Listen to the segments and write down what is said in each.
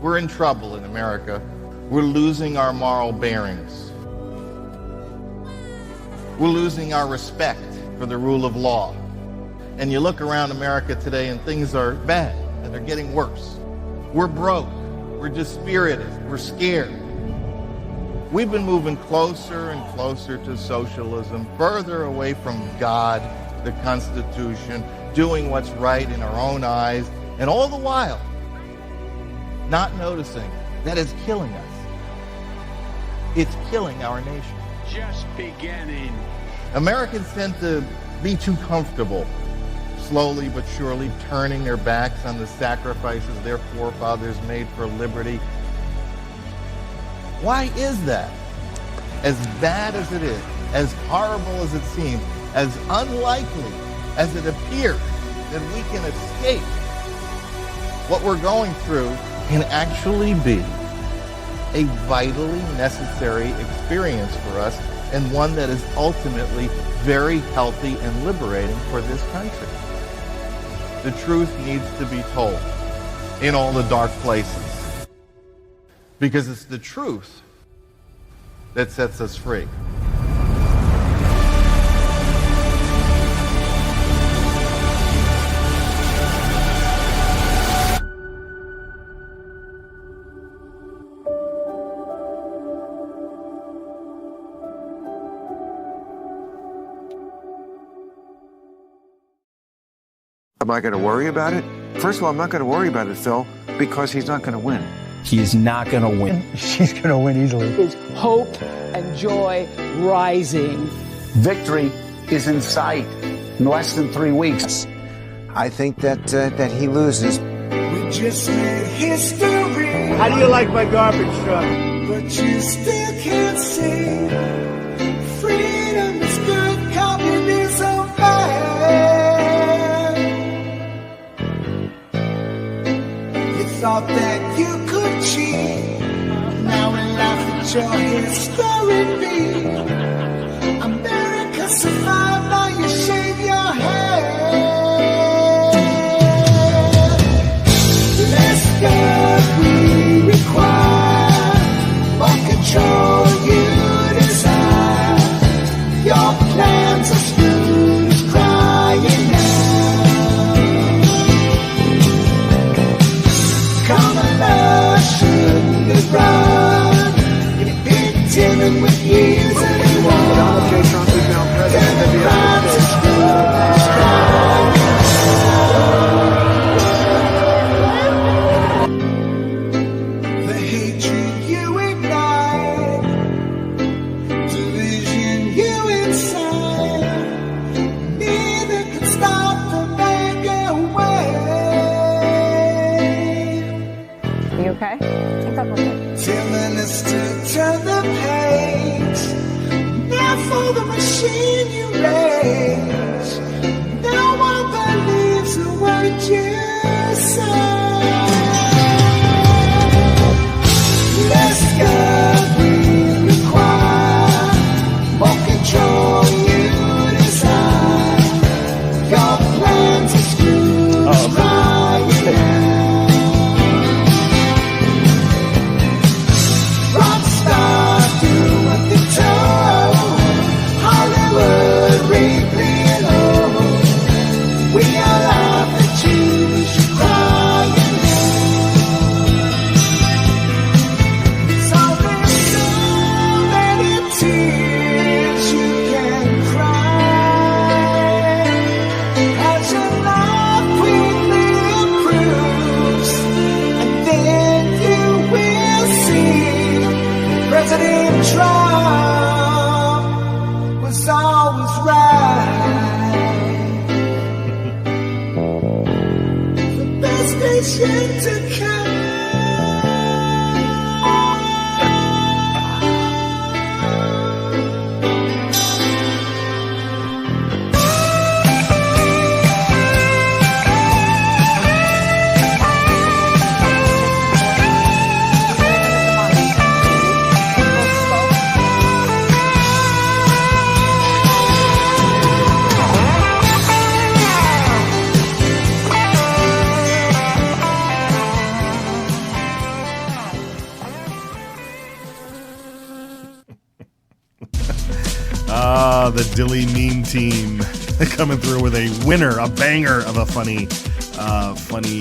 We're in trouble in America. We're losing our moral bearings. We're losing our respect for the rule of law. And you look around America today and things are bad and they're getting worse. We're broke. We're dispirited. We're scared. We've been moving closer and closer to socialism, further away from God, the Constitution, doing what's right in our own eyes, and all the while not noticing that it's killing us. It's killing our nation. Just beginning. Americans tend to be too comfortable, slowly but surely turning their backs on the sacrifices their forefathers made for liberty. Why is that? As bad as it is, as horrible as it seems, as unlikely as it appears that we can escape, what we're going through can actually be a vitally necessary experience for us, and one that is ultimately very healthy and liberating for this country. The truth needs to be told in all the dark places, because it's the truth that sets us free. Am I going to worry about it? First of all, I'm not going to worry about it, Phil, because he's not going to win. He is not going to win. She's going to win easily. Is hope and joy rising. Victory is in sight in less than 3 weeks. I think that he loses. We just made history. How do you like my garbage truck? But you still can't see. Freedom is good, communism bad. You thought that you could cheat. Now we laugh at your history. America survived, now you shave your head. Less God we require, more control you desire. Your plans are screwed, is crying now. Common law shouldn't be run. You've been dealing with years and you won. Donald J. Trump is now president of the United States. The hatred you ignite, division you incite, neither can stop the mega wave. You okay? I thought we're good. Telling us to turn the page, now for the machine you raise. No one believes a word you say. Less God we require, more control you desire. Your plans are screwed, crying out. Rockstar do what they told. Hollywood Wrigley and old. We all love the Jews, you crying out. So there's so many tears you can cry as your life quickly improves, and then you will see President Trump was always right. The best days yet to come. The Dilly meme team coming through with a winner, a banger of a funny,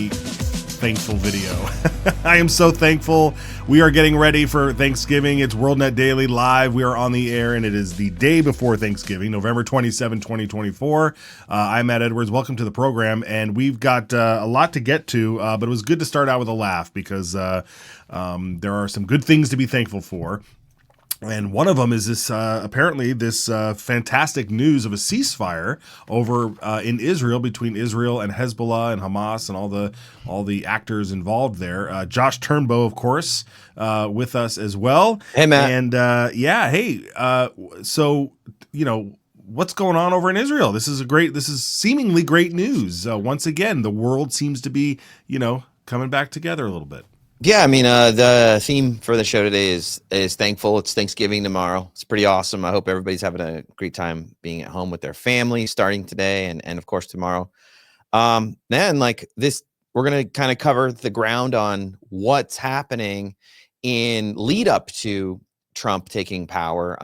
thankful video. I am so thankful. We are getting ready for Thanksgiving. It's WorldNet Daily Live. We are on the air, and it is the day before Thanksgiving, November 27, 2024. I'm Matt Edwards. Welcome to the program, and we've got a lot to get to, but it was good to start out with a laugh because there are some good things to be thankful for. And one of them is this, apparently this fantastic news of a ceasefire over in Israel between Israel and Hezbollah and Hamas and all the actors involved there. Josh Turnbow, of course, with us as well. Hey, Matt. And so what's going on over in Israel? This is seemingly great news. Once again, the world seems to be coming back together a little bit. Yeah, I mean, the theme for the show today is thankful. It's Thanksgiving tomorrow. It's pretty awesome. I hope everybody's having a great time being at home with their family starting today and of course tomorrow. Man, like this, we're going to kind of cover the ground on what's happening in lead up to Trump taking power.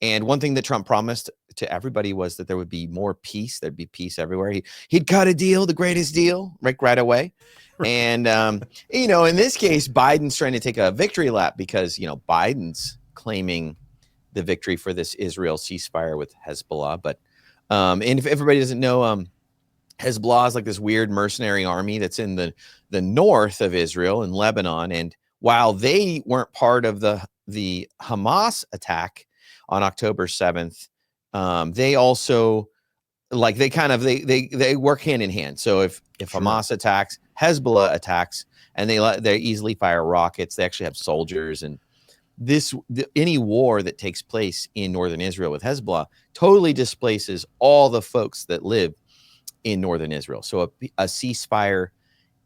And one thing that Trump promised to everybody was that there would be more peace. There'd be peace everywhere. He'd cut a deal, the greatest deal, right away. And, in this case, Biden's trying to take a victory lap because, Biden's claiming the victory for this Israel ceasefire with Hezbollah. But and if everybody doesn't know, Hezbollah is like this weird mercenary army that's in the north of Israel in Lebanon. And while they weren't part of the Hamas attack on October 7th, they also they work hand in hand. So if Hamas attacks, Hezbollah attacks, and they easily fire rockets. They actually have soldiers, and any war that takes place in northern Israel with Hezbollah totally displaces all the folks that live in northern Israel. So a ceasefire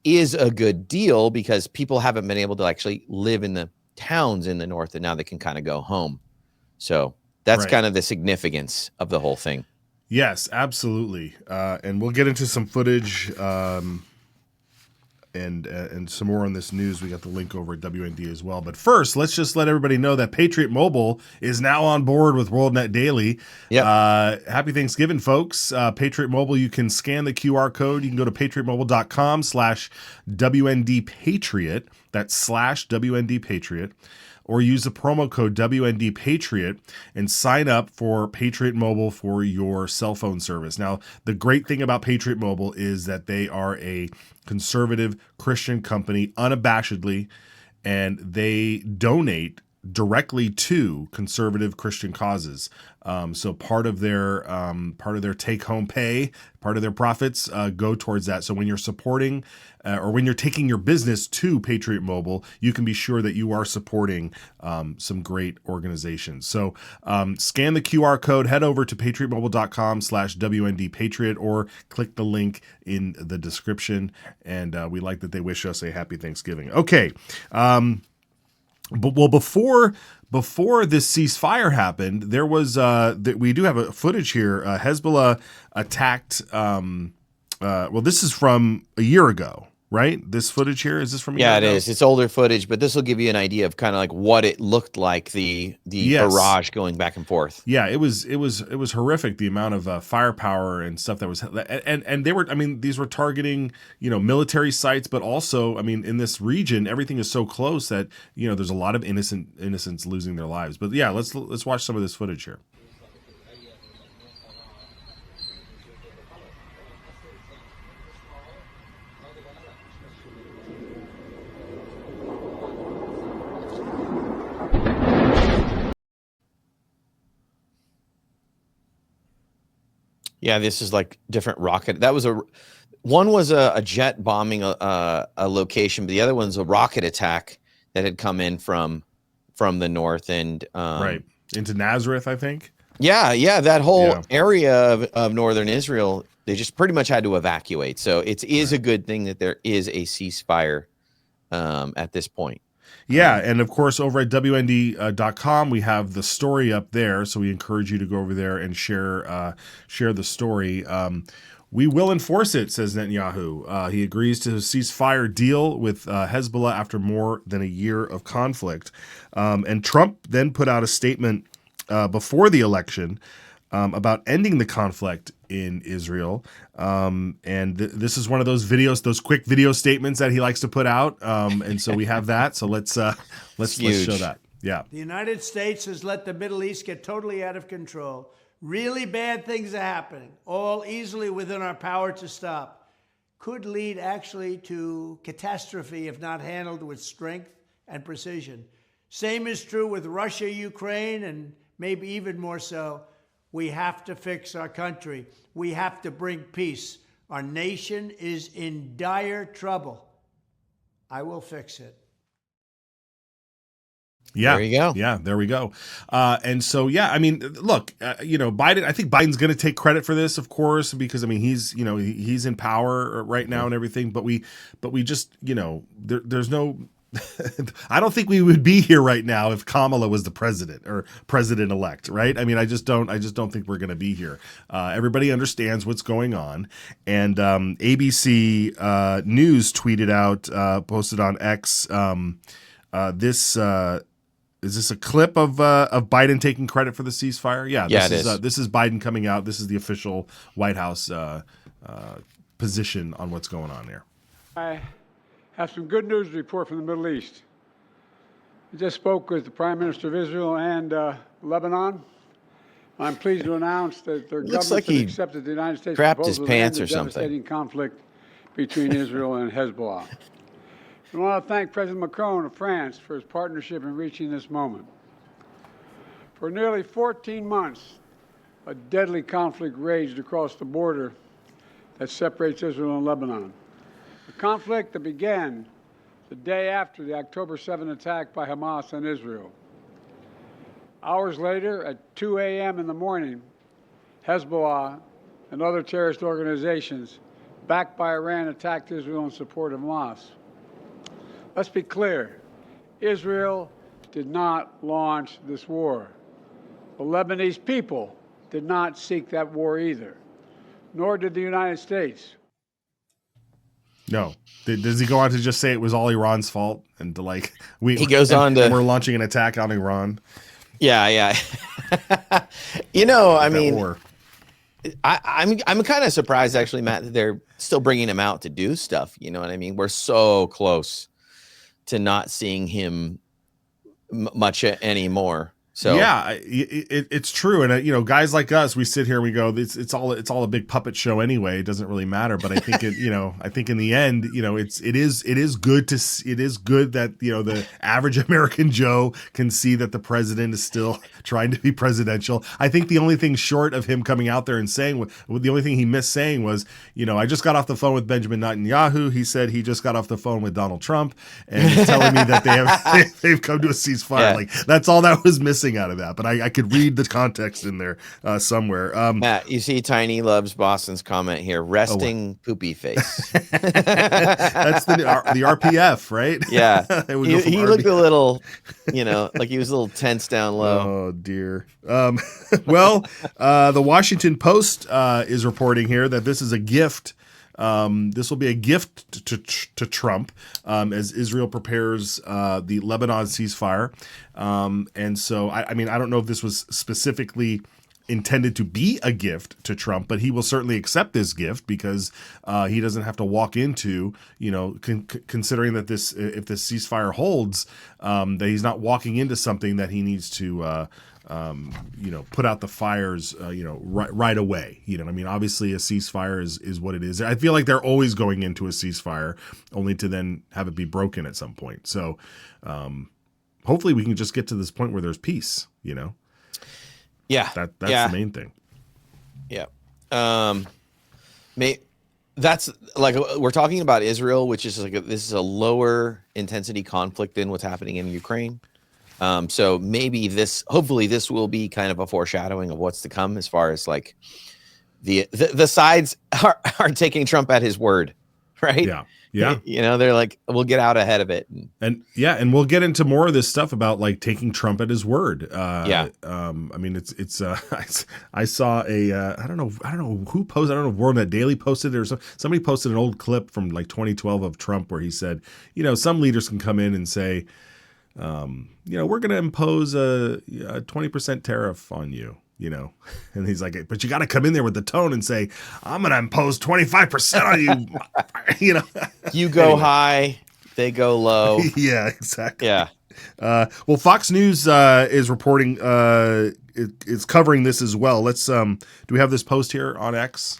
is a good deal because people haven't been able to actually live in the towns in the north, and now they can kind of go home. So that's kind of the significance of the whole thing. Yes, absolutely. And we'll get into some footage and some more on this news. We got the link over at WND as well. But first, let's just let everybody know that Patriot Mobile is now on board with WorldNet Daily. Yep. Happy Thanksgiving, folks. Patriot Mobile, you can scan the QR code. You can go to patriotmobile.com/WNDPatriot. That's /WNDPatriot. Or use the promo code WNDPatriot and sign up for Patriot Mobile for your cell phone service. Now, the great thing about Patriot Mobile is that they are a conservative Christian company, unabashedly, and they donate directly to conservative Christian causes. So part of their take-home pay, part of their profits go towards that. So when you're supporting or when you're taking your business to Patriot Mobile, you can be sure that you are supporting some great organizations. So scan the QR code, head over to patriotmobile.com/WNDPatriot, or click the link in the description. And we like that they wish us a happy Thanksgiving. Okay. But before this ceasefire happened, there was we do have a footage here. Hezbollah attacked. This is from a year ago, right? This footage here, is this from a year ago? It is. It's older footage, but this will give you an idea of kind of like what it looked like, the barrage going back and forth. Yeah, it was horrific, the amount of firepower and stuff that was, and they were, these were targeting, military sites, but also, in this region, everything is so close that, there's a lot of innocents losing their lives. But yeah, let's watch some of this footage here. Yeah, this is like different rocket. That was one was a jet bombing a location, but the other one's a rocket attack that had come in from the north and right into Nazareth, I think. Yeah, that whole area of northern Israel, they just pretty much had to evacuate. So it is a good thing that there is a ceasefire at this point. Yeah, and of course, over at WND.com, we have the story up there, so we encourage you to go over there and share the story. We will enforce it, says Netanyahu. He agrees to a ceasefire deal with Hezbollah after more than a year of conflict. And Trump then put out a statement before the election about ending the conflict in Israel. This is one of those videos, those quick video statements that he likes to put out. And so we have that. So let's show that. Yeah. The United States has let the Middle East get totally out of control. Really bad things are happening, all easily within our power to stop. Could lead actually to catastrophe if not handled with strength and precision. Same is true with Russia, Ukraine, and maybe even more so. We have to fix our country. We have to bring peace. Our nation is in dire trouble. I will fix it. Yeah, there you go. Yeah, there we go. And so, yeah, I mean, look, Biden. I think Biden's going to take credit for this, of course, because I mean, he's in power right now and everything. But we just, there's no. I don't think we would be here right now if Kamala was the president or president-elect, right? I mean, I just don't think we're going to be here. Everybody understands what's going on, and ABC News tweeted out, posted on X, is this a clip of Biden taking credit for the ceasefire? Yeah, this is Biden coming out. This is the official White House position on what's going on there. I have some good news to report from the Middle East. I just spoke with the Prime Minister of Israel and Lebanon. I'm pleased to announce that their government has accepted the United States proposal to end the devastating conflict between Israel and Hezbollah. I want to thank President Macron of France for his partnership in reaching this moment. For nearly 14 months, a deadly conflict raged across the border that separates Israel and Lebanon. A conflict that began the day after the October 7 attack by Hamas on Israel. Hours later, at 2 a.m. in the morning, Hezbollah and other terrorist organizations backed by Iran attacked Israel in support of Hamas. Let's be clear, Israel did not launch this war. The Lebanese people did not seek that war either, nor did the United States. No. Does he go on to just say it was all Iran's fault and to he goes on to we're launching an attack on Iran? Yeah. I mean, I'm kind of surprised actually, Matt, that they're still bringing him out to do stuff. You know what I mean? We're so close to not seeing him much anymore. So yeah, it's true, and guys like us, we sit here, we go, it's all a big puppet show anyway. It doesn't really matter. But I think I think in the end, it is good that the average American Joe can see that the president is still trying to be presidential. I think the only thing short of him coming out there and saying, the only thing he missed saying was, I just got off the phone with Benjamin Netanyahu. He said he just got off the phone with Donald Trump, and he's telling me that they've come to a ceasefire. Yeah. Like that's all that was missing out of that, but I could read the context in there somewhere. Matt, you see Tiny loves Boston's comment here, resting poopy face. That's the RPF, right? Yeah. he looked a little, like he was a little tense down low. Oh dear. Well, the Washington Post is reporting here that this is a gift. This will be a gift to Trump as Israel prepares the Lebanon ceasefire. And so, I mean, I don't know if this was specifically intended to be a gift to Trump, but he will certainly accept this gift because he doesn't have to walk into, considering that if this ceasefire holds, that he's not walking into something that he needs to put out the fires, right away. I mean, obviously a ceasefire is what it is. I feel like they're always going into a ceasefire only to then have it be broken at some point. So hopefully we can just get to this point where there's peace, Yeah. That's the main thing. Yeah. That's like, we're talking about Israel, which is this is a lower intensity conflict than what's happening in Ukraine. So maybe hopefully this will be kind of a foreshadowing of what's to come as far as like the sides are taking Trump at his word, right? Yeah. Yeah. They're like, we'll get out ahead of it. And we'll get into more of this stuff about like taking Trump at his word. I mean, it's I saw I don't know who posted, I don't know if Warren that Daily posted it or somebody posted an old clip from like 2012 of Trump where he said, some leaders can come in and say, we're going to impose a 20% tariff on you. you know, and he's like, but you got to come in there with the tone and say, I'm going to impose 25% on you. You know, you go high, they go low. Yeah, exactly. Yeah. Well, Fox News is reporting, it's covering this as well. Let's, do we have this post here on X?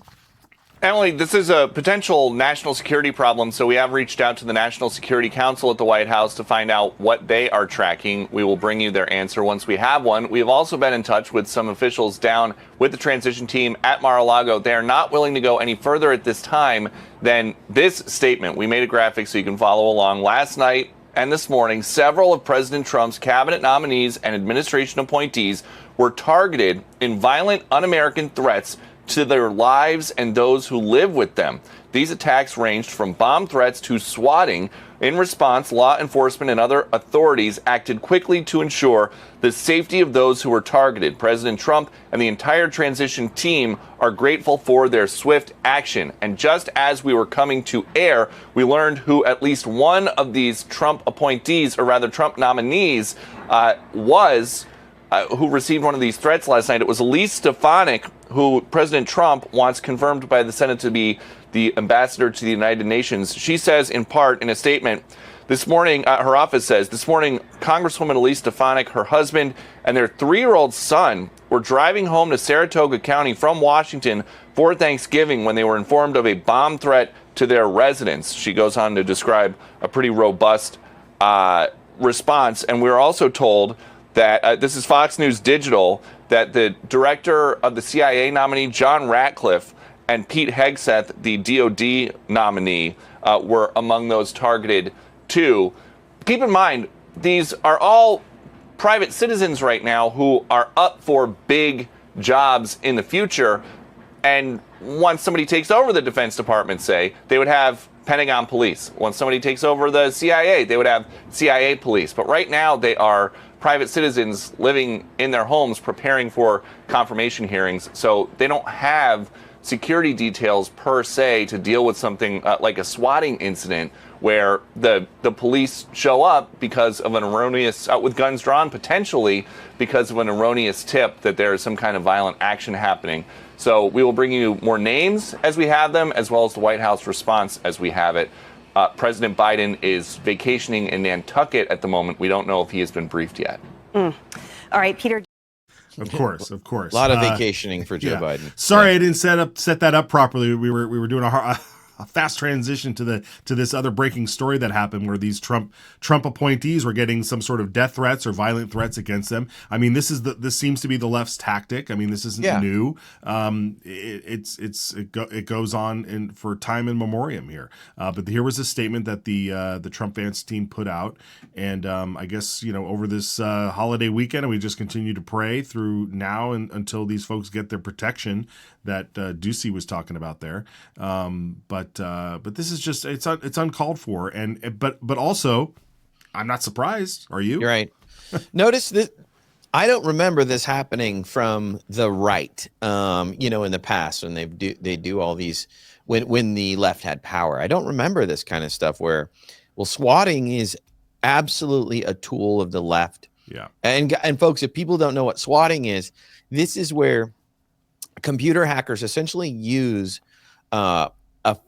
Emily, this is a potential national security problem, so we have reached out to the National Security Council at the White House to find out what they are tracking. We will bring you their answer once we have one. We have also been in touch with some officials down with the transition team at Mar-a-Lago. They are not willing to go any further at this time than this statement. We made a graphic so you can follow along. Last night and this morning, several of President Trump's cabinet nominees and administration appointees were targeted in violent, un-American threats to their lives and those who live with them. These attacks ranged from bomb threats to swatting. In response, law enforcement and other authorities acted quickly to ensure the safety of those who were targeted. President Trump and the entire transition team are grateful for their swift action. And just as we were coming to air, we learned who at least one of these Trump appointees, or rather Trump nominees, who received one of these threats last night. It was Elise Stefanik, who President Trump wants confirmed by the Senate to be the ambassador to the United Nations. She says, in part, in a statement, this morning, her office says, this morning, Congresswoman Elise Stefanik, her husband, and their 3-year-old son were driving home to Saratoga County from Washington for Thanksgiving when they were informed of a bomb threat to their residence. She goes on to describe a pretty robust response. And we were also told that this is Fox News Digital, that the director of the CIA nominee, John Ratcliffe, and Pete Hegseth, the DOD nominee, were among those targeted too. Keep in mind, these are all private citizens right now who are up for big jobs in the future. And once somebody takes over the Defense Department, say, they would have Pentagon police. Once somebody takes over the CIA, they would have CIA police. But right now, they are private citizens living in their homes preparing for confirmation hearings. So they don't have security details per se to deal with something like a swatting incident where the police show up because of an erroneous, with guns drawn potentially because of an erroneous tip that there is some kind of violent action happening. So we will bring you more names as we have them, as well as the White House response as we have it. President Biden is vacationing in Nantucket at the moment. We don't know if he has been briefed yet. All right, Peter. Of course, of course. A lot of vacationing for Joe Biden. Sorry, I didn't set that up properly. We were doing a fast transition to this other breaking story that happened where these Trump appointees were getting some sort of death threats or violent threats against them. I mean, this seems to be the left's tactic. I mean, this isn't new. It goes on for time in memoriam here. But here was a statement that the Trump Vance team put out, and I guess over this holiday weekend, we just continue to pray through now and until these folks get their protection that Ducey was talking about there. But this is just it's uncalled for, but also I'm not surprised. Are you? You're right. Notice that I don't remember this happening from the right. In the past when they do all these when the left had power. I don't remember this kind of stuff where, swatting is absolutely a tool of the left. Yeah. And folks, if people don't know what swatting is, this is where computer hackers essentially use a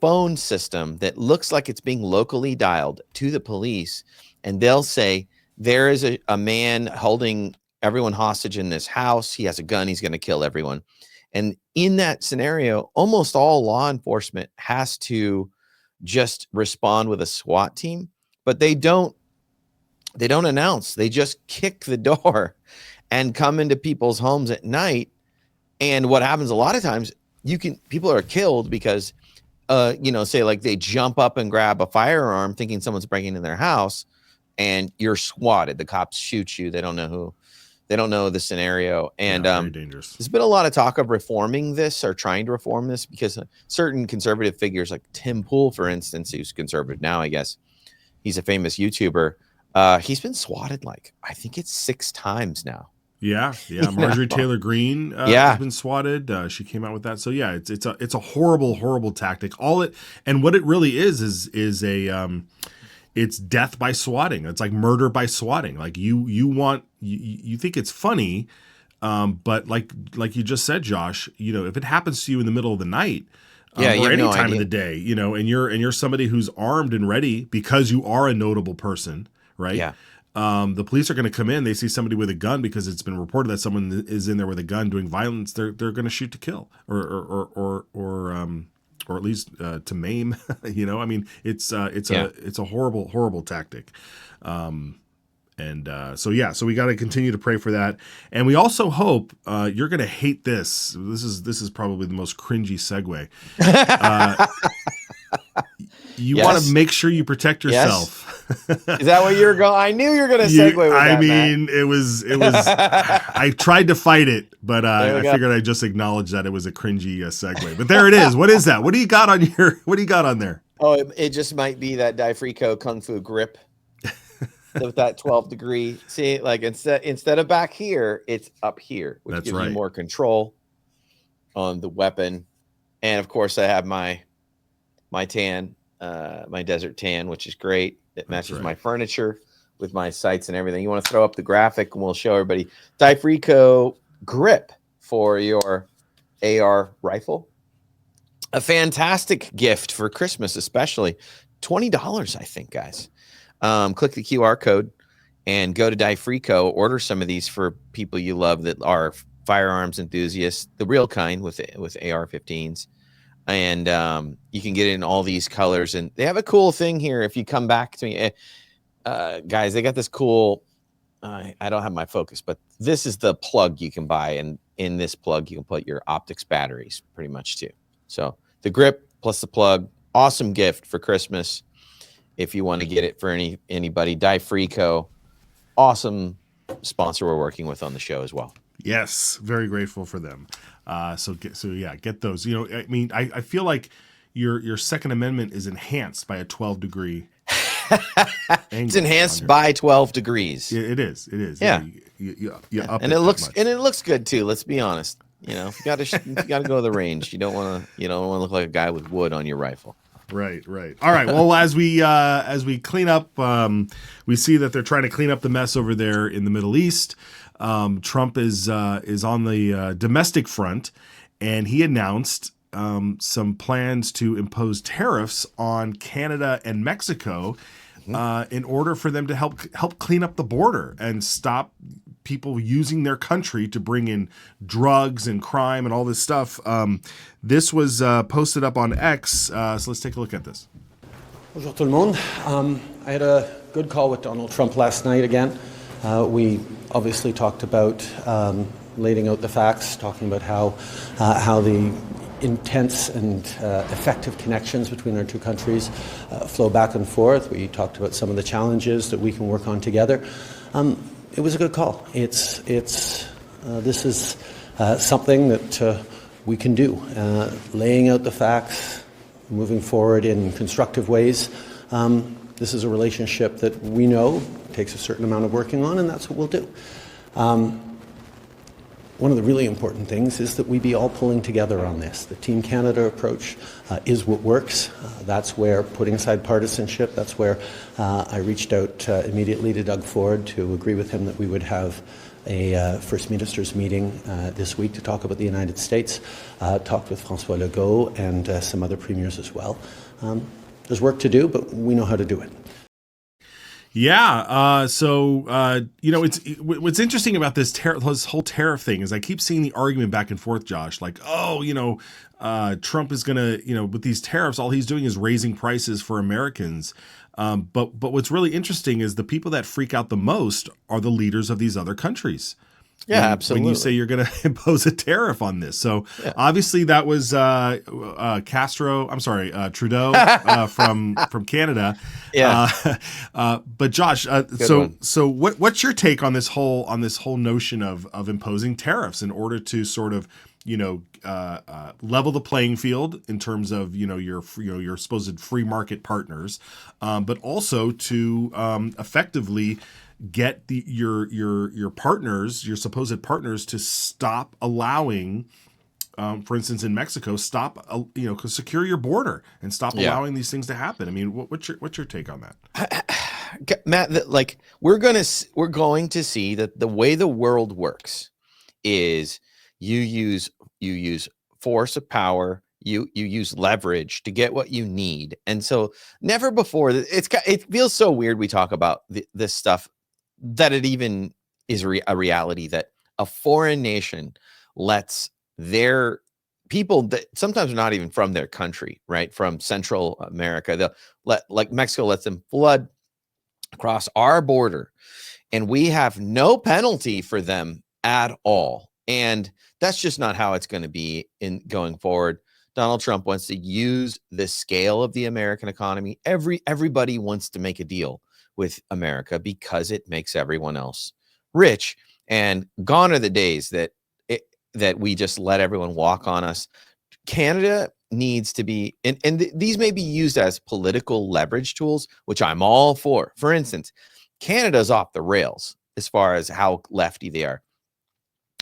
phone system that looks like it's being locally dialed to the police, and they'll say there is a man holding everyone hostage in this house. He has a gun. He's going to kill everyone. And in that scenario, almost all law enforcement has to just respond with a SWAT team, but they don't announce. They just kick the door and come into people's homes at night. And what happens a lot of times, people are killed because, say like they jump up and grab a firearm thinking someone's breaking in their house, and you're swatted. The cops shoot you. They don't know the scenario. And very dangerous. There's been a lot of talk of reforming this or trying to reform this because certain conservative figures like Tim Pool, for instance, who's conservative now, I guess. He's a famous YouTuber. He's been swatted I think it's 6 times now. Yeah. Marjorie Taylor Greene has been swatted. She came out with that. So yeah, it's a horrible tactic. And what it really is it's death by swatting. It's like murder by swatting. Like you think it's funny But like you just said, Josh, if it happens to you in the middle of the night, or you have any no time idea. of the day, and you're somebody who's armed and ready because you are a notable person, right? Yeah. The police are going to come in. They see somebody with a gun because it's been reported that someone is in there with a gun doing violence. They're going to shoot to kill, or at least to maim. I mean, it's a horrible tactic. So we got to continue to pray for that, and we also hope you're going to hate this. This is probably the most cringy segue. You want to make sure you protect yourself. Is that what you're going? I knew you were going to segue with that. I mean, it was. I tried to fight it, but I figured I'd just acknowledge that it was a cringy segue. But there it is. What is that? What do you got on What do you got on there? Oh, it just might be that Difrico Kung Fu grip with that 12-degree. See, like instead of back here, it's up here, which gives you more control on the weapon. And of course, I have my tan, my desert tan, which is great. It matches my furniture with my sights and everything. You want to throw up the graphic, and we'll show everybody Difrico grip for your AR rifle. A fantastic gift for Christmas, especially $20, I think, guys. Click the QR code and go to Difrico. Order some of these for people you love that are firearms enthusiasts, the real kind with AR-15s. And you can get it in all these colors. And they have a cool thing here. If you come back to me, guys, they got this cool, I don't have my focus, but this is the plug you can buy. And in this plug, you can put your optics batteries pretty much too. So the grip plus the plug, awesome gift for Christmas. If you want to get it for anybody, Difrico, awesome sponsor we're working with on the show as well. Yes, very grateful for them. Get those. I mean, I feel like your Second Amendment is enhanced by a 12-degree. It's enhanced by 12 degrees. It is. Yeah. You up and it looks good too. Let's be honest. You got to go to the range. You don't want to look like a guy with wood on your rifle. Right. All right. Well, as we clean up, we see that they're trying to clean up the mess over there in the Middle East. Trump is on the domestic front, and he announced some plans to impose tariffs on Canada and Mexico in order for them to help clean up the border and stop people using their country to bring in drugs and crime and all this stuff. This was posted up on X, so let's take a look at this. Bonjour tout le monde. I had a good call with Donald Trump last night again. We obviously talked about laying out the facts, talking about how the intense and effective connections between our two countries flow back and forth. We talked about some of the challenges that we can work on together. It was a good call. This is something that we can do, laying out the facts, moving forward in constructive ways. This is a relationship that we know takes a certain amount of working on, and that's what we'll do. One of the really important things is that we be all pulling together on this. The Team Canada approach is what works. That's where, putting aside partisanship, that's where I reached out immediately to Doug Ford to agree with him that we would have a First Ministers meeting this week to talk about the United States. Talked with François Legault and some other premiers as well. There's work to do, but we know how to do it. Yeah. It's what's interesting about this whole tariff thing is I keep seeing the argument back and forth, Josh, like, Trump is going to, with these tariffs, all he's doing is raising prices for Americans. But what's really interesting is the people that freak out the most are the leaders of these other countries. Yeah, absolutely. When you say you're going to impose a tariff on this. So obviously that was Trudeau from Canada. Yeah. But Josh, so what's your take on this whole notion of imposing tariffs in order to sort of, level the playing field in terms of, your supposed free market partners, but also to effectively get your partners, your supposed partners, to stop allowing, for instance, in Mexico, secure your border and stop allowing these things to happen. I mean, what's your take on that, Matt? We're going to see that the way the world works is you use force of power, you use leverage to get what you need. And so never before, it feels so weird we talk about this stuff, that it even is a reality that a foreign nation lets their people that sometimes are not even from their country, right, from Central America, like Mexico lets them flood across our border, and we have no penalty for them at all. And that's just not how it's going to be in going forward. Donald Trump wants to use the scale of the American economy. Everybody wants to make a deal with America because it makes everyone else rich. And gone are the days that we just let everyone walk on us. Canada needs to be, and these may be used as political leverage tools, which I'm all for. For instance, Canada's off the rails as far as how lefty they are.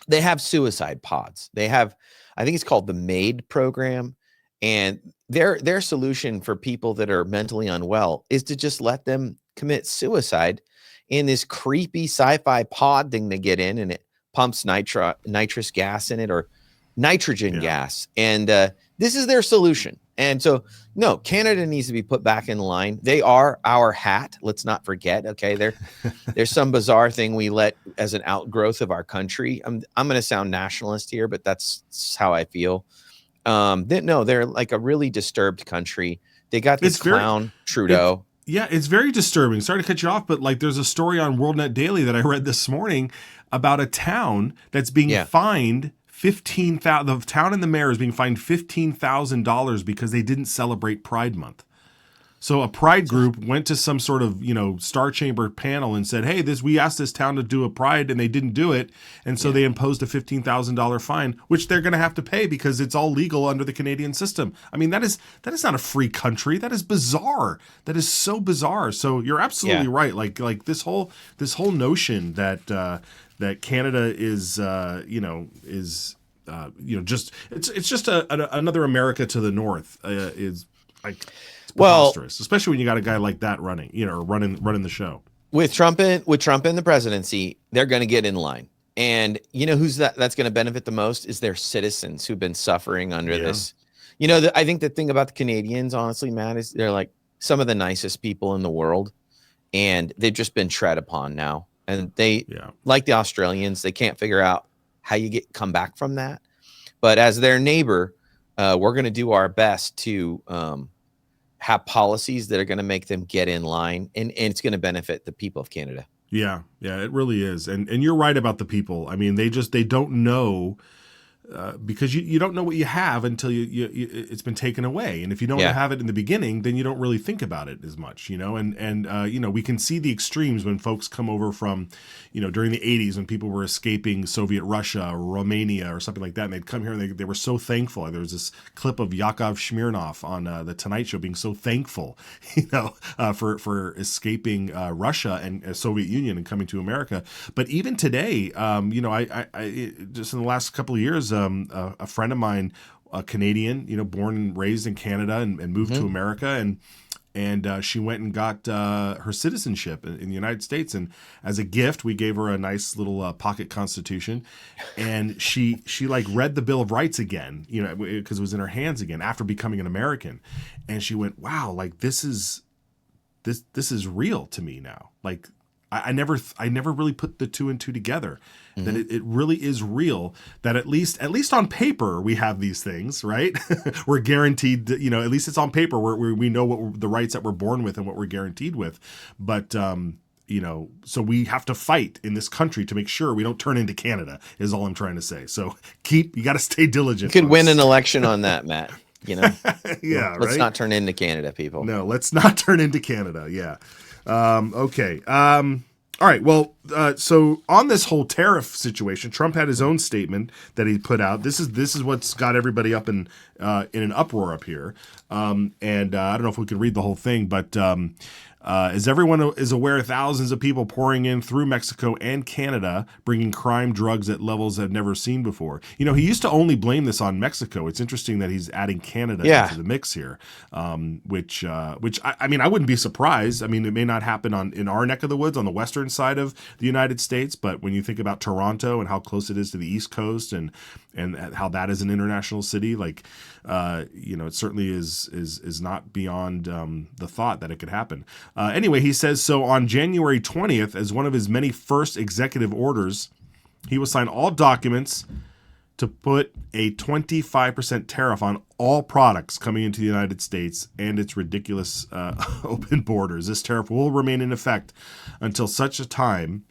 They have suicide pods. They have, I think it's called the MAID program. And their solution for people that are mentally unwell is to just let them commit suicide in this creepy sci-fi pod thing they get in, and it pumps nitrous gas in it, or nitrogen gas. And this is their solution. And so, no, Canada needs to be put back in line. They are our hat. Let's not forget. Okay, there's some bizarre thing we let as an outgrowth of our country. I'm going to sound nationalist here, but that's how I feel. They're like a really disturbed country. They got this clown Trudeau. It's very disturbing. Sorry to cut you off, but like there's a story on WorldNet Daily that I read this morning about a town that's being fined $15,000. The town and the mayor is being fined $15,000 because they didn't celebrate Pride Month. So a pride group went to some sort of, Star Chamber panel and said, hey, we asked this town to do a pride and they didn't do it. And so they imposed a $15,000 fine, which they're going to have to pay because it's all legal under the Canadian system. I mean, that is not a free country. That is bizarre. That is so bizarre. So you're absolutely right. Like this whole notion that Canada is, it's just another America to the north is like, preposterous, especially when you got a guy like that running, running the show. With Trump in the presidency, they're going to get in line. And who's that's going to benefit the most is their citizens who've been suffering under this. I think the thing about the Canadians, honestly, Matt, is they're like some of the nicest people in the world, and they've just been tread upon now. And they, like the Australians, they can't figure out how you come back from that. But as their neighbor, we're going to do our best to have policies that are going to make them get in line, and it's going to benefit the people of Canada. Yeah, it really is. And you're right about the people. I mean, they don't know because you don't know what you have until it's been taken away. And if you don't have it in the beginning, then you don't really think about it as much, and we can see the extremes when folks come over from, during the 80s when people were escaping Soviet Russia or Romania or something like that. And they'd come here and they were so thankful. There was this clip of Yakov Smirnoff on the Tonight Show being so thankful, for escaping Russia and Soviet Union and coming to America. But even today, I just in the last couple of years, a friend of mine, a Canadian, born and raised in Canada and moved to America, and she went and got her citizenship in the United States. And as a gift, we gave her a nice little pocket constitution, and she like read the Bill of Rights again, because it was in her hands again after becoming an American, and she went, "Wow, like this is real to me now." Like I never really put the two and two together. That it really is real, that at least on paper we have these things, right? We're guaranteed, at least it's on paper where we know what the rights that we're born with and what we're guaranteed with. But, so we have to fight in this country to make sure we don't turn into Canada is all I'm trying to say. So you got to stay diligent. You could win an election on that, Matt. Let's not turn into Canada, people. No, let's not turn into Canada. Yeah. Okay. All right. Well, so on this whole tariff situation, Trump had his own statement that he put out. This is what's got everybody up in an uproar up here. And I don't know if we could read the whole thing, but As everyone is aware, thousands of people pouring in through Mexico and Canada, bringing crime, drugs at levels I've never seen before. You know, he used to only blame this on Mexico. It's interesting that he's adding Canada into the mix here, which I mean, I wouldn't be surprised. I mean, it may not happen in our neck of the woods on the western side of the United States, but when you think about Toronto and how close it is to the East Coast and how that is an international city, like, you know, it certainly is not beyond the thought that it could happen. Anyway, he says, so on January 20th, as one of his many first executive orders, he will sign all documents to put a 25% tariff on all products coming into the United States and its ridiculous open borders. This tariff will remain in effect until such a time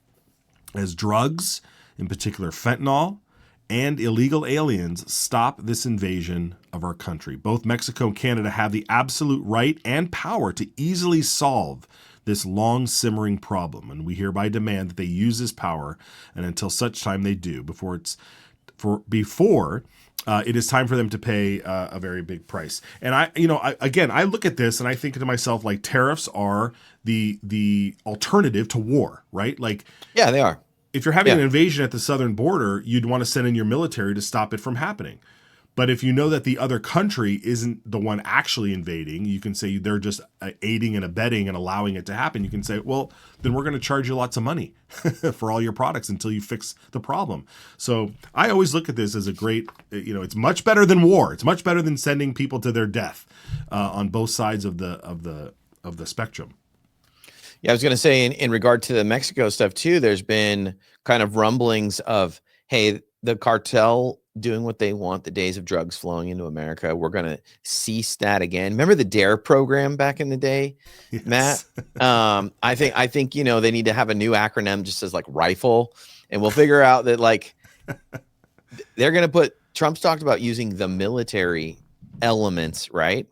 as drugs, in particular fentanyl, and illegal aliens stop this invasion of our country. Both Mexico and Canada have the absolute right and power to easily solve this long simmering problem, and we hereby demand that they use this power, and until such time they do, before it is time for them to pay a very big price. And I look at this and I think to myself, like, tariffs are the alternative to war, right? Like, yeah, they are. If you're having an invasion at the southern border, you'd want to send in your military to stop it from happening. But if you know that the other country isn't the one actually invading, you can say they're just aiding and abetting and allowing it to happen. You can say, well, then we're going to charge you lots of money for all your products until you fix the problem. So I always look at this as a great, it's much better than war. It's much better than sending people to their death on both sides of the spectrum. Yeah, I was going to say in regard to the Mexico stuff too, there's been kind of rumblings of, hey, the cartel doing what they want, the days of drugs flowing into America, we're going to cease that again. Remember the DARE program back in the day, yes. Matt? I think, they need to have a new acronym just as like rifle, and we'll figure out that like they're going to Trump's talked about using the military elements, right?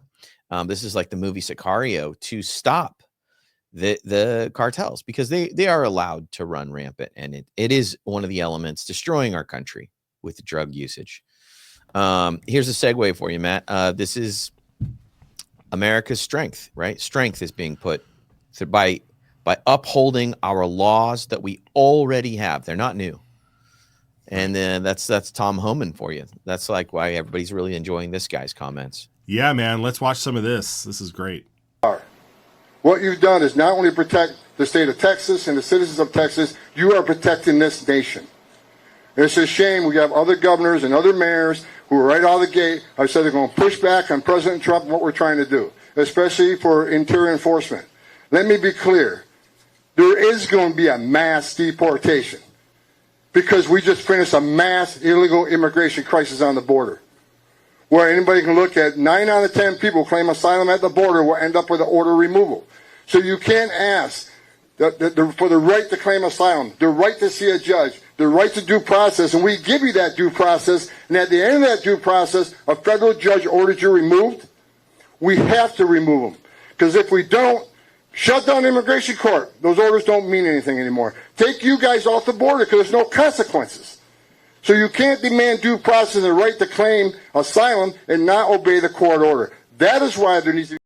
This is like the movie Sicario to stop the cartels, because they are allowed to run rampant, and it is one of the elements destroying our country with drug usage. Here's a segue for you, Matt. This is America's strength, right? Strength is being put by upholding our laws that we already have. They're not new. And then that's Tom Homan for you. That's like why everybody's really enjoying this guy's comments. Yeah, man. Let's watch some of this. This is great. What you've done is not only protect the state of Texas and the citizens of Texas, you are protecting this nation. It's a shame we have other governors and other mayors who are right out of the gate. I said they're going to push back on President Trump and what we're trying to do, especially for interior enforcement. Let me be clear. There is going to be a mass deportation because we just finished a mass illegal immigration crisis on the border, where anybody can look at 9 out of 10 people claim asylum at the border will end up with an order removal. So you can't ask for the right to claim asylum, the right to see a judge, the right to due process, and we give you that due process, and at the end of that due process, a federal judge orders you removed, we have to remove them. Because if we don't, shut down immigration court. Those orders don't mean anything anymore. Take you guys off the border because there's no consequences. So you can't demand due process and the right to claim asylum and not obey the court order. That is why there needs to be...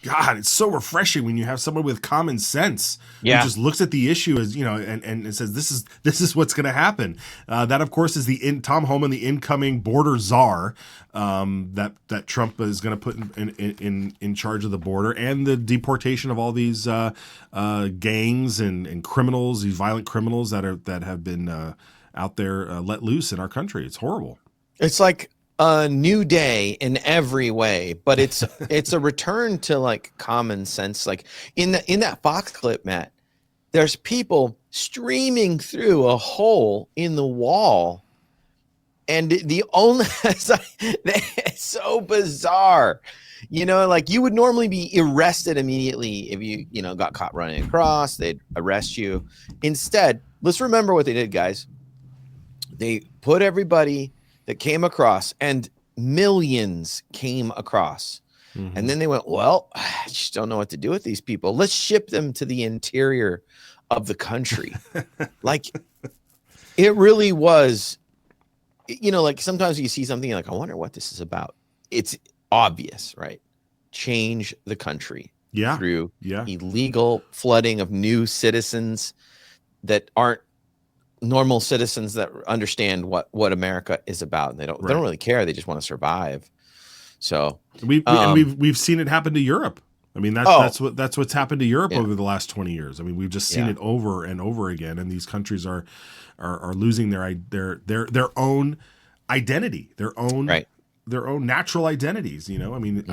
God, it's so refreshing when you have someone with common sense who just looks at the issue as, and says, this is what's going to happen. That, of course, is Tom Homan, the incoming border czar that Trump is going to put in charge of the border and the deportation of all these gangs and criminals, these violent criminals that have been out there let loose in our country. It's horrible. It's like a new day in every way, but it's a return to like common sense. Like in that Fox clip, Matt, there's people streaming through a hole in the wall, and the only it's so bizarre. Like you would normally be arrested immediately if you got caught running across. They'd arrest you. Instead, let's remember what they did, guys. They put everybody that came across, and millions came across. Mm-hmm. And then they went, well, I just don't know what to do with these people. Let's ship them to the interior of the country. Like, it really was, like sometimes you see something like, I wonder what this is about. It's obvious, right? Change the country. through illegal flooding of new citizens that aren't normal citizens that understand what America is about. They don't really care. They just want to survive. So we've seen it happen to Europe. I mean, that's what's happened to Europe over the last 20 years. I mean, we've just seen it over and over again, and these countries are losing their own identity, their own natural identities. You know, I mean,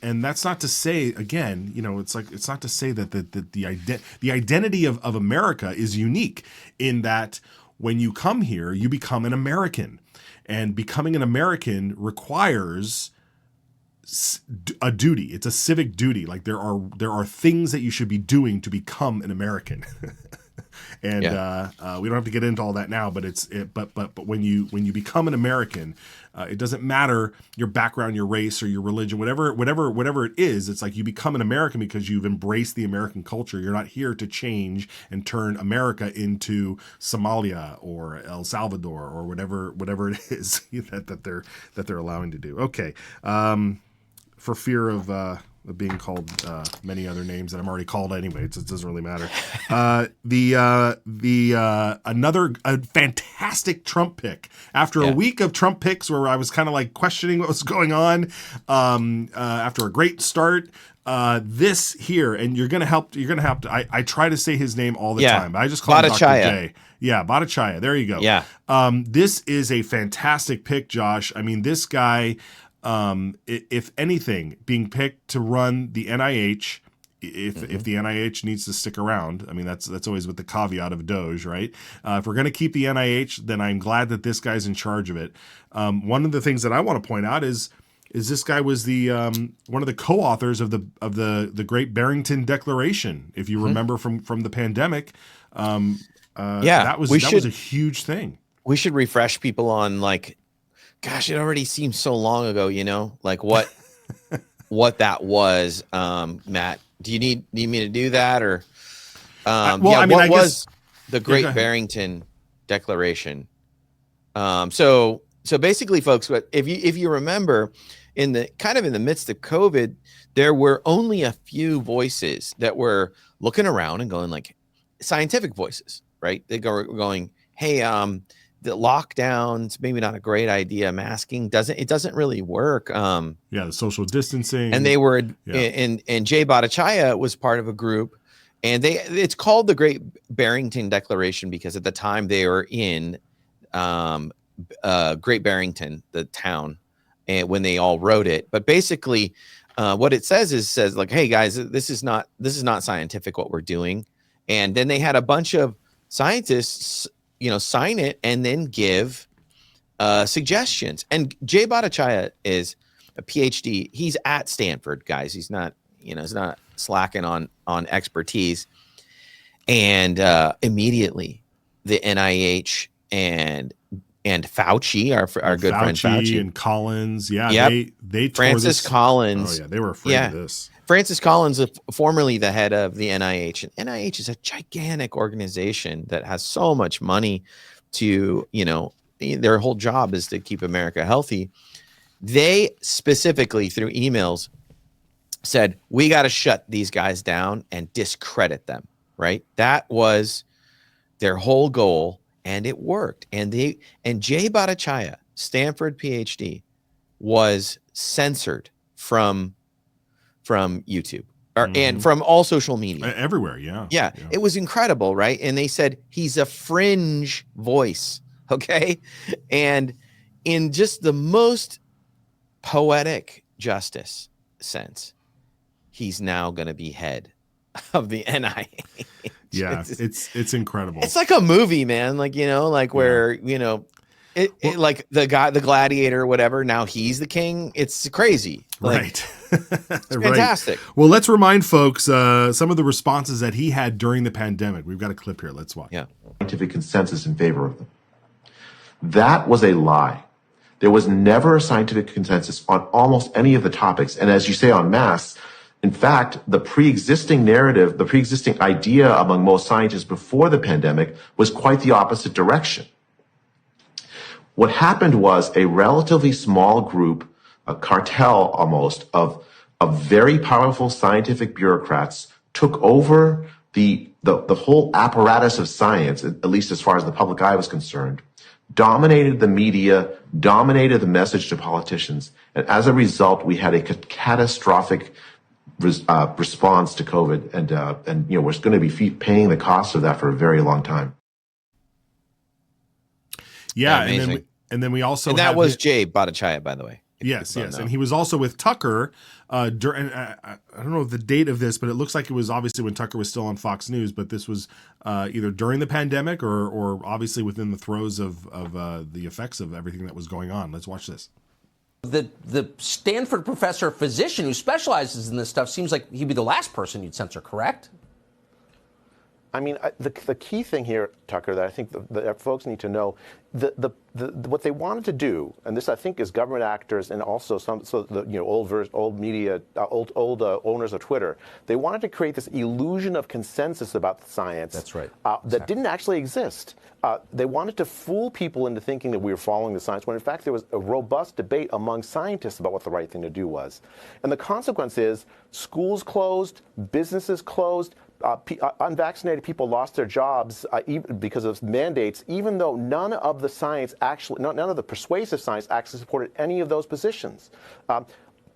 and that's not to say, again, you know, it's not to say that the identity of America is unique in that when you come here, you become an American, and becoming an American requires a duty. It's a civic duty. Like there are things that you should be doing to become an American. And we don't have to get into all that now, but but when you become an American, it doesn't matter your background, your race, or your religion, whatever it is. It's like you become an American because you've embraced the American culture. You're not here to change and turn America into Somalia or El Salvador or whatever it is that they're allowing to do. Okay. For fear of being called many other names that I'm already called anyway, it doesn't really matter. Another fantastic Trump pick after a week of Trump picks where I was kind of like questioning what was going on. After a great start, this here, and you're gonna have to. I try to say his name all the time, but I just call him Dr. J. Yeah, Bhattacharya. There you go. Yeah. This is a fantastic pick, Josh. I mean, this guy. If anything, being picked to run the NIH, if the NIH needs to stick around, I mean that's always with the caveat of Doge, right? If we're going to keep the NIH, then I'm glad that this guy's in charge of it. One of the things that I want to point out is this guy was the one of the co-authors of the Great Barrington Declaration. If you remember from the pandemic, that was a huge thing. We should refresh people on gosh, it already seems so long ago, you know, like what that was. Matt, do you need me to do that or? What was the Great Barrington Declaration? So basically, folks, if you remember, in the midst of COVID, there were only a few voices that were looking around and going like scientific voices, right? They go going, hey, the lockdowns, maybe not a great idea. Masking doesn't really work. The social distancing. And they were, and Jay Bhattacharya was part of a group, and it's called the Great Barrington Declaration because at the time they were in Great Barrington, the town, and when they all wrote it. But basically, what it says like, hey guys, this is not scientific what we're doing. And then they had a bunch of scientists sign it and then give suggestions. And Jay Bhattacharya is a PhD. He's at Stanford, guys. He's not, he's not slacking on expertise. And immediately the NIH and Fauci, our good friend Fauci and Collins, they Francis Collins. Oh yeah, they were afraid of this. Francis Collins, formerly the head of the NIH, and NIH is a gigantic organization that has so much money to, their whole job is to keep America healthy. They specifically through emails said, we got to shut these guys down and discredit them, right? That was their whole goal, and it worked. And Jay Bhattacharya, Stanford PhD, was censored from YouTube and from all social media everywhere. Yeah. It was incredible. Right. And they said he's a fringe voice. Okay. And in just the most poetic justice sense, he's now going to be head of the NIH. Yeah. It's incredible. It's like a movie, man. Where, like the gladiator or whatever. Now he's the king. It's crazy. Right. It's fantastic. Right. Well, let's remind folks some of the responses that he had during the pandemic. We've got a clip here. Let's watch. Yeah. Scientific consensus in favor of them. That was a lie. There was never a scientific consensus on almost any of the topics. And as you say on masks, in fact, the pre-existing narrative, the pre-existing idea among most scientists before the pandemic was quite the opposite direction. What happened was a relatively small group cartel almost of very powerful scientific bureaucrats took over the whole apparatus of science, at least as far as the public eye was concerned, dominated the media, dominated the message to politicians. And as a result, we had a catastrophic response to COVID. And we're going to be paying the cost of that for a very long time. Yeah. And then we also, and that was Jay Bhattacharya, by the way. Yes. And he was also with Tucker during, I don't know the date of this, but it looks like it was obviously when Tucker was still on Fox News, but this was either during the pandemic or obviously within the throes of the effects of everything that was going on. Let's watch this. The Stanford professor physician who specializes in this stuff seems like he'd be the last person you'd censor, correct? I mean, the key thing here, Tucker, that I think that folks need to know, what they wanted to do, and this I think is government actors and also old media, old owners of Twitter, they wanted to create this illusion of consensus about the science. That's right. That didn't actually exist. They wanted to fool people into thinking that we were following the science, when in fact there was a robust debate among scientists about what the right thing to do was. And the consequence is schools closed, businesses closed, unvaccinated people lost their jobs because of mandates, even though none of the science none of the persuasive science actually supported any of those positions.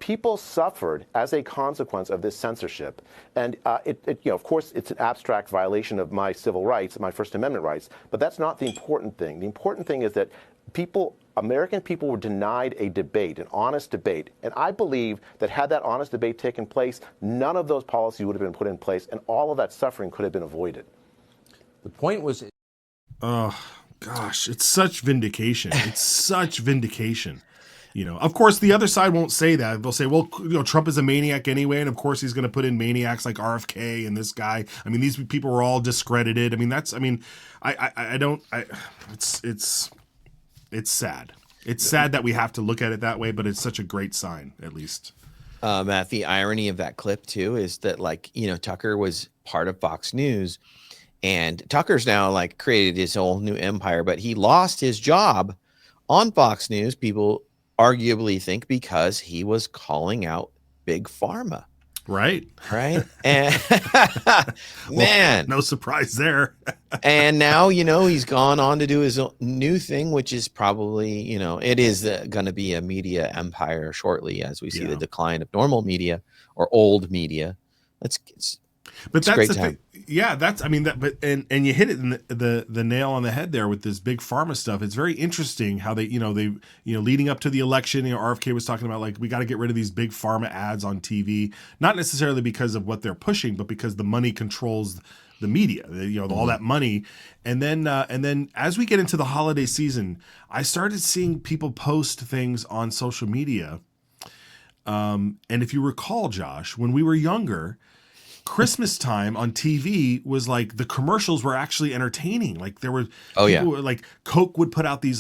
People suffered as a consequence of this censorship, and of course, it's an abstract violation of my civil rights, my First Amendment rights. But that's not the important thing. The important thing is that American people were denied a debate, an honest debate. And I believe that had that honest debate taken place, none of those policies would have been put in place, and all of that suffering could have been avoided. The point was... Oh, gosh, it's such vindication. It's such vindication. Of course, the other side won't say that. They'll say, well, Trump is a maniac anyway, and of course he's going to put in maniacs like RFK and this guy. I mean, these people were all discredited. I mean, it's sad. It's sad that we have to look at it that way, but it's such a great sign, at least. Matt, the irony of that clip, too, is that, Tucker was part of Fox News, and Tucker's now, created his whole new empire, but he lost his job on Fox News, people arguably think because he was calling out Big Pharma. Right. And man, no surprise there. And now, he's gone on to do his new thing, which is probably, it is going to be a media empire shortly as we see the decline of normal media or old media. That's great time. Yeah, and you hit it in the nail on the head there with this big pharma stuff. It's very interesting how they leading up to the election, RFK was talking about we got to get rid of these big pharma ads on TV, not necessarily because of what they're pushing, but because the money controls the media, all that money. And then as we get into the holiday season, I started seeing people post things on social media. And if you recall, Josh, when we were younger, Christmas time on TV was the commercials were actually entertaining. There were people, Coke would put out these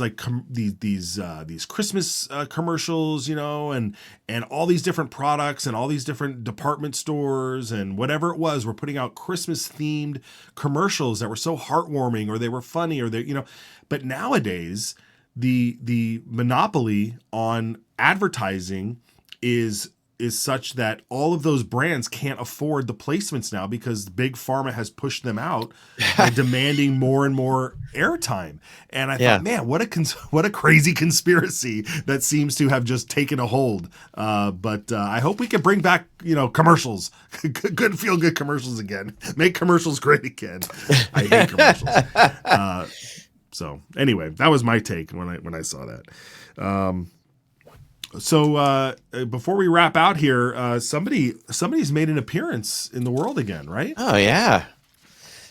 these Christmas commercials, and all these different products and all these different department stores and whatever it was were putting out Christmas themed commercials that were so heartwarming, or they were funny, or they But nowadays the monopoly on advertising is such that all of those brands can't afford the placements now because Big Pharma has pushed them out by demanding more and more airtime. And I thought, man, what a crazy conspiracy that seems to have just taken a hold. But I hope we can bring back, commercials, good feel good commercials again. Make commercials great again. I hate commercials. So anyway, that was my take when I saw that. So before we wrap out here, somebody's made an appearance in the world again, right? Oh yeah,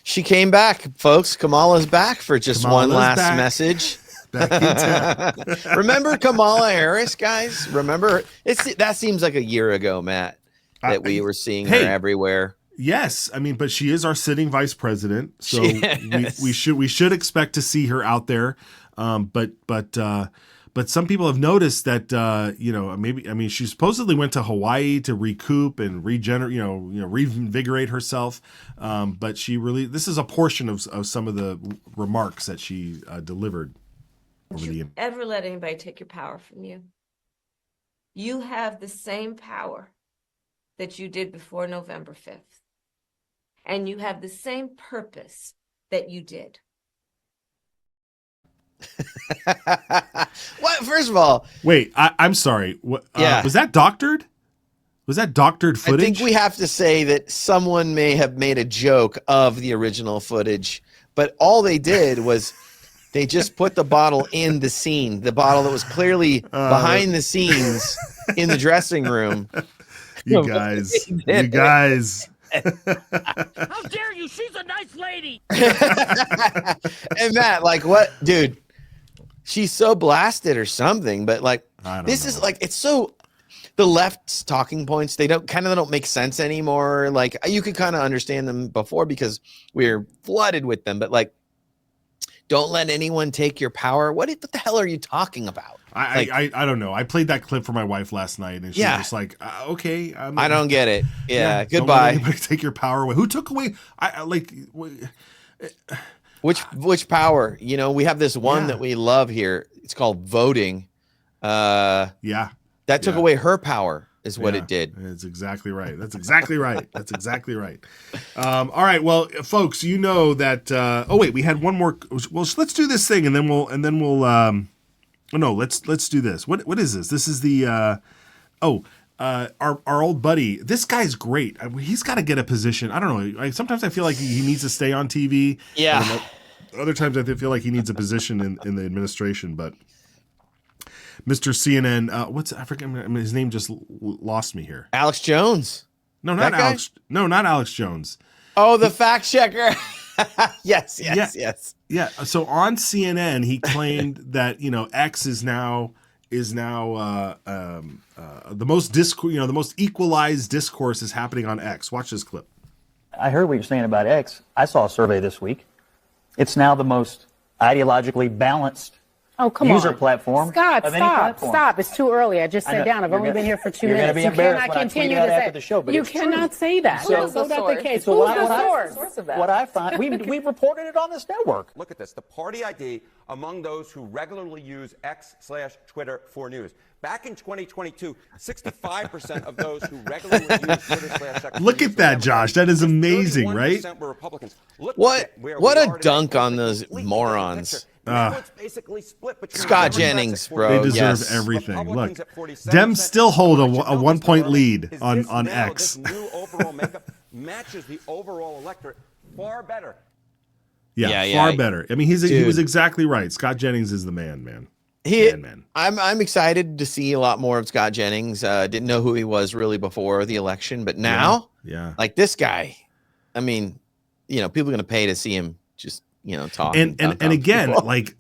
she came back, folks. Kamala's back for just one last message. Back in town. Remember Kamala Harris, guys? Remember that seems like a year ago, Matt, that we were seeing her everywhere. Yes, but she is our sitting vice president, so we should expect to see her out there. But some people have noticed that, she supposedly went to Hawaii to recoup and reinvigorate herself. But this is a portion of some of the remarks that she delivered. Don't you ever let anybody take your power from you. You have the same power that you did before November 5th. And you have the same purpose that you did. What? First of all, wait, I'm sorry. What? Was that doctored? Was that doctored footage? I think we have to say that someone may have made a joke of the original footage, but all they did was they just put the bottle in the scene, the bottle that was clearly behind the scenes in the dressing room. You guys. How dare you? She's a nice lady. And Matt, like, what, dude? She's so blasted or something, but like, this is like, it's so. The left's talking points, they don't make sense anymore. Like, you could kind of understand them before because we're flooded with them, but like, don't let anyone take your power. What the hell are you talking about? I don't know. I played that clip for my wife last night, and she's just like, okay. I don't get it. Yeah, goodbye. Don't let anybody take your power away. Who took away? Which power? You know, we have this one that we love here. It's called voting. That took away her power, is what it did. That's exactly right. That's exactly right. That's exactly right. All right, well, folks, you know that. Oh wait, we had one more. Well, let's do this thing, and then we'll. Oh no, let's do this. What is this? This is the. Our old buddy. This guy's great. He's got to get a position. I don't know. Sometimes I feel like he needs to stay on TV. Yeah. Other times I feel like he needs a position in the administration, but. Mr. CNN, I forget his name just lost me here. Alex Jones. No, not Alex. No, not Alex Jones. Oh, the fact checker. Yes. Yeah. So on CNN, he claimed that X is now the most the most equalized discourse is happening on X. Watch this clip. I heard what you're saying about X. I saw a survey this week. It's now the most ideologically balanced user platform. Scott, stop. It's too early. I just sat down. I've only been here for 2 minutes. You cannot continue to say you cannot say that. That's not the case. Who's the source of that? What I find, we reported it on this network. Look at this. The party ID among those who regularly use X/Twitter for news. Back in 2022, 65% of those who regularly use Twitter/X. Look at that, Josh. That is amazing, right? Were Republicans. What a dunk on those morons. Basically split between Scott Jennings, bro. They deserve everything. Look, Dems still hold a 1-point lead on X. This new overall makeup matches the overall electorate far better. Far better. I mean, he was exactly right. Scott Jennings is the man. I'm excited to see a lot more of Scott Jennings. Didn't know who he was really before the election, but now, like this guy, I mean, people are going to pay to see him just talk. And again, like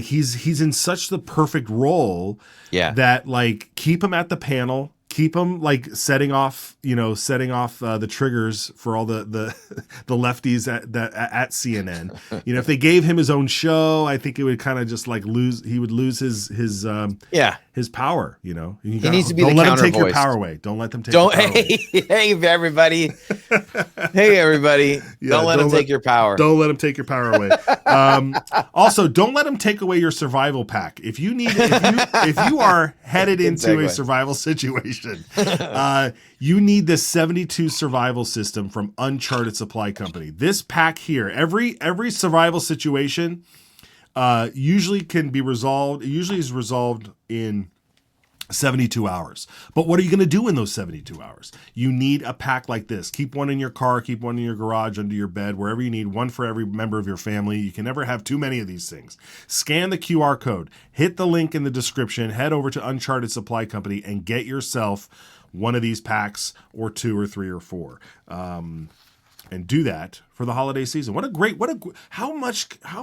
he's in such the perfect role, that like keep him at the panel. Keep them like setting off the triggers for all the lefties at CNN. If they gave him his own show, I think it would kind of just like he would lose his power. He needs to be don't the let him take counter your power away. Don't let them take your power away. Hey everybody. Don't let him take your power. Don't let him take your power away. Also, don't let him take away your survival pack. If you are headed into a survival situation, you need this 72 survival system from Uncharted Supply Company. This pack here, every survival situation usually can be resolved. It usually is resolved in 72 hours. But what are you going to do in those 72 hours? You need a pack like this. Keep one in your car, keep one in your garage, under your bed, wherever you need, one for every member of your family. You can never have too many of these things. Scan the QR code, hit the link in the description, head over to Uncharted Supply Company and get yourself one of these packs, or 2 or 3 or 4. And do that for the holiday season. How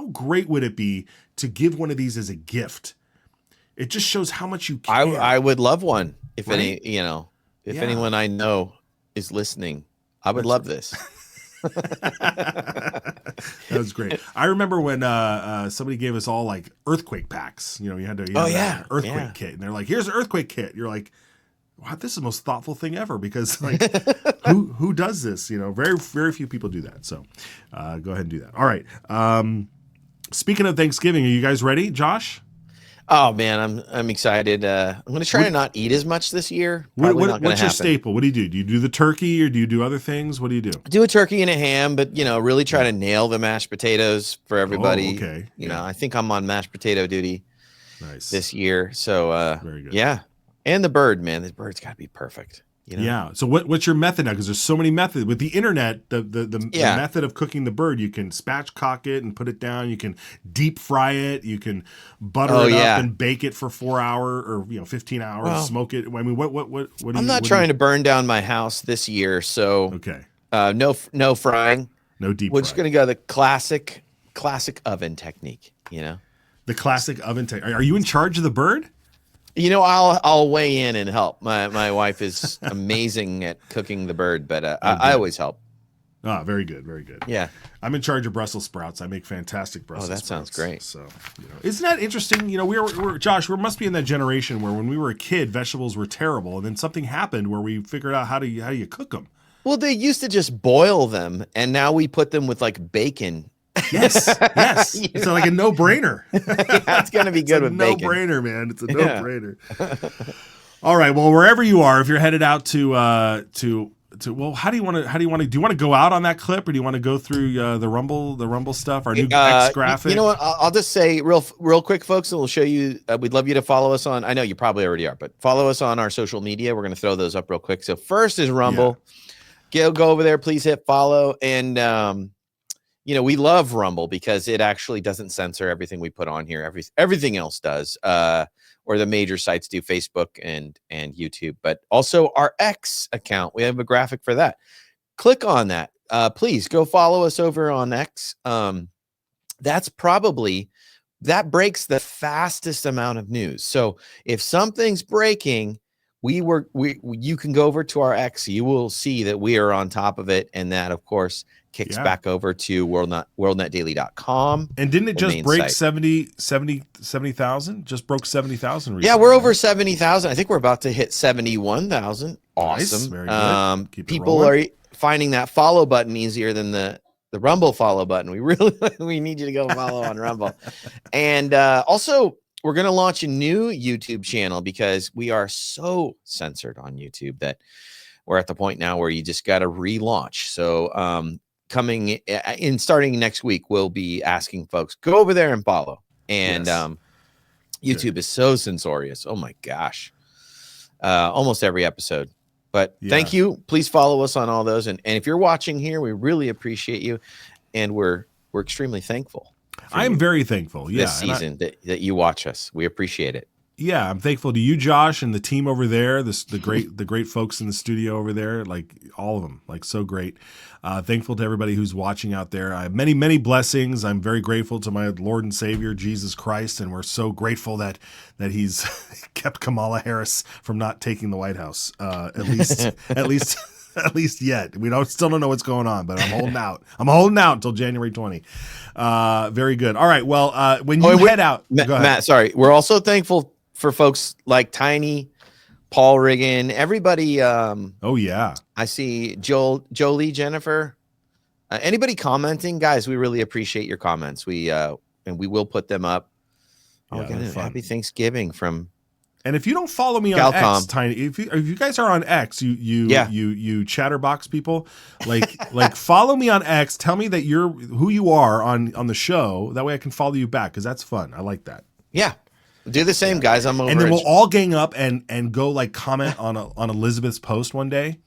great would it be to give one of these as a gift? It just shows how much you care. I would love one. If anyone I know is listening, I would love this. That was great. I remember when somebody gave us all like earthquake packs. You had an earthquake kit, and they're like, "Here's an earthquake kit." You're like, "Wow, this is the most thoughtful thing ever." Because like, who does this? Very very few people do that. So go ahead and do that. All right. Speaking of Thanksgiving, are you guys ready, Josh? Oh man, I'm excited. I'm going to try to not eat as much this year. What's your staple? What do you do? Do you do the turkey or do you do other things? What do you do? Do a turkey and a ham, but really try to nail the mashed potatoes for everybody. Oh, okay. You know, I think I'm on mashed potato duty this year. So very good. Yeah. And the bird, man. The bird's got to be perfect. Yeah. So what's your method now? Because there's so many methods with the internet. The method of cooking the bird, you can spatchcock it and put it down. You can deep fry it. You can butter it up and bake it for 4 hours or 15 hours. Well, smoke it. I mean, what do you? I'm not trying to burn down my house this year, so okay. No frying. No deep. We're just gonna go the classic oven technique. The classic oven technique. Are you in charge of the bird? I'll weigh in and help. My wife is amazing at cooking the bird, but I always help. Ah, very good, very good. Yeah, I'm in charge of Brussels sprouts. I make fantastic Brussels sprouts. Oh, that sounds great. So, isn't that interesting? We're Josh. We must be in that generation where when we were a kid, vegetables were terrible, and then something happened where we figured out how do you cook them. Well, they used to just boil them, and now we put them with like bacon. Yes. It's like a no-brainer. Yeah, it's gonna be good with bacon. No-brainer, man. It's a no-brainer. All right. Well, wherever you are, if you're headed out to how do you want to go out on that clip, or do you want to go through the Rumble stuff, our new X graphic? You know what? I'll just say real quick, folks, and we'll show you. We'd love you to follow us on. I know you probably already are, but follow us on our social media. We're going to throw those up real quick. So first is Rumble. Yeah. Go over there. Please hit follow. And we love Rumble because it actually doesn't censor everything we put on here. Everything else does. Or the major sites do, Facebook and YouTube, but also our X account. We have a graphic for that. Click on that. Please go follow us over on X. That breaks the fastest amount of news. So if something's breaking, you can go over to our X. You will see that we are on top of it, and that, of course, kicks back over to worldnetdaily.com. And didn't it just break 70,000? Just broke 70,000 recently. Yeah, we're over 70,000. I think we're about to hit 71,000. Awesome. Nice. Very good. People are finding that follow button easier than the Rumble follow button. We need you to go follow on Rumble. And also, we're going to launch a new YouTube channel because we are so censored on YouTube that we're at the point now where you just got to relaunch. So starting next week, we'll be asking folks, go over there and follow. And YouTube is so censorious. Oh my gosh. Almost every episode. But thank you. Please follow us on all those. And if you're watching here, we really appreciate you. And we're extremely thankful. I am very thankful. Yeah. This season that you watch us. We appreciate it. Yeah, I'm thankful to you, Josh, and the team over there. The great folks in the studio over there, like all of them, like so great. Thankful to everybody who's watching out there. I have many blessings. I'm very grateful to my Lord and Savior Jesus Christ, and we're so grateful that He's kept Kamala Harris from not taking the White House. At least yet. We still don't know what's going on, but I'm holding out. I'm holding out until January 20. Very good. All right. Well, when you head out, Matt, sorry. We're also thankful for folks like Tiny, Paul Riggin, everybody. I see Jolie, Jennifer. Anybody commenting, guys? We really appreciate your comments. And we will put them up. Happy Thanksgiving from. And if you don't follow me on X, Tiny, if you guys are on X, you chatterbox people, like follow me on X. Tell me that you're who you are on the show. That way I can follow you back because that's fun. I like that. Yeah, do the same, guys. I'm over. And then we'll all gang up and go comment on Elizabeth's post one day.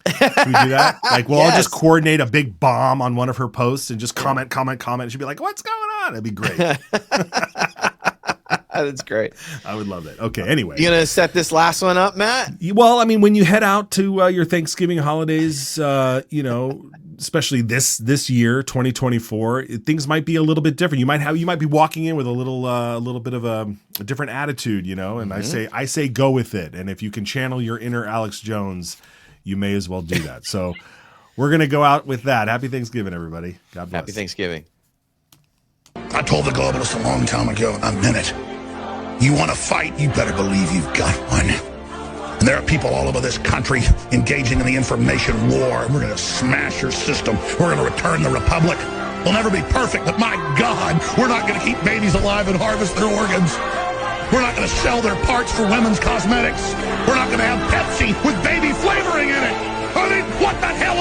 Can we do that? Like we'll all just coordinate a big bomb on one of her posts and just comment. She'd be like, "What's going on?" That'd be great. That's great. I would love that. Okay, anyway. You gonna set this last one up, Matt? Well, I mean, when you head out to your Thanksgiving holidays, especially this year, 2024, things might be a little bit different. You might be walking in with a little bit of a different attitude, and I say go with it. And if you can channel your inner Alex Jones, you may as well do that. So we're gonna go out with that. Happy Thanksgiving, everybody. God bless. Happy Thanksgiving. I told the globalists a long time ago, and I meant it. You want to fight, you better believe you've got one. And there are people all over this country engaging in the information war. We're going to smash your system. We're going to return the republic. We'll never be perfect, but my God, we're not going to keep babies alive and harvest their organs. We're not going to sell their parts for women's cosmetics. We're not going to have Pepsi with baby flavoring in it. I mean, what the hell